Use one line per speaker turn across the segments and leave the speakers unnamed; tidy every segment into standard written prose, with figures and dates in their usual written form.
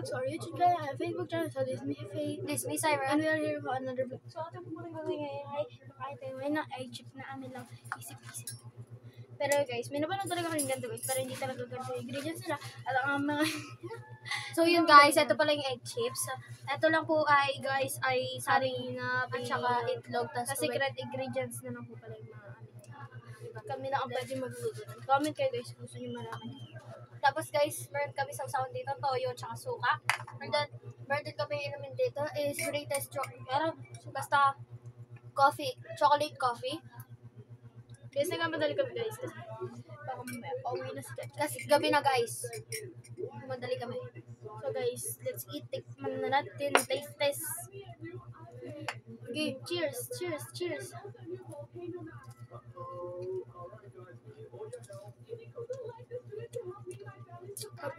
back to our YouTube channel and Facebook channel. So this is me, Cyber, and we are here for another vlog. So ito po muna gawin ngayon ay pakita ngayon na ay chip na amin lang isip-isip. Pero guys, may napanood talaga kaming ganito guys, pero hindi talaga ganito yung ingredients nila at ang mga...
So yun guys, ito pala yung egg chips. Ito lang po ay guys ay sarina at saka itlog.
Kasi secret ingredients na lang po pala yung mga kami na ang pwede magluluto. Comment kayo guys kung gusto nyo malaman.
Tapos guys, meron kami sausawan dito, toyo at saka suka. And then, meron din kami inumin dito is greatest pero basta coffee, chocolate coffee.
Guys, nagmamadali kami guys kasi baka mamaya pauwi na si Chacha.
Kasi gabi na guys. Madali kami.
So guys, let's eat. Tikman na natin. Taste. Okay, cheers.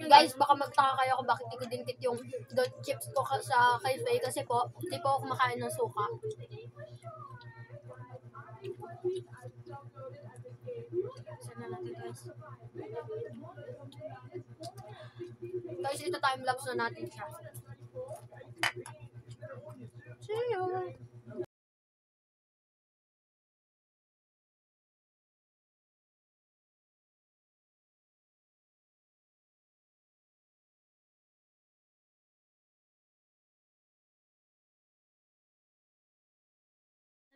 Guys, baka magtaka kayo kung bakit di ko dintit yung chips ko sa kay Faye kasi po, hindi po ako kumakain ng suka. Sana natin guys. Guys, ito time-lapse na natin siya. Cheers!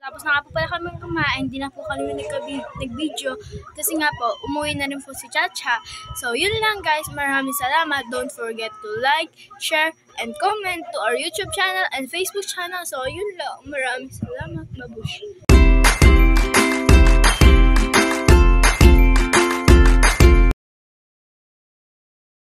Tapos na nga po pala kami kumain, hindi na po kami nag-video kasi nga po, umuwi na rin po si Chacha. So, yun lang guys, maraming salamat. Don't forget to like, share, and comment to our YouTube channel and Facebook channel. So, yun lang, maraming salamat. Babush!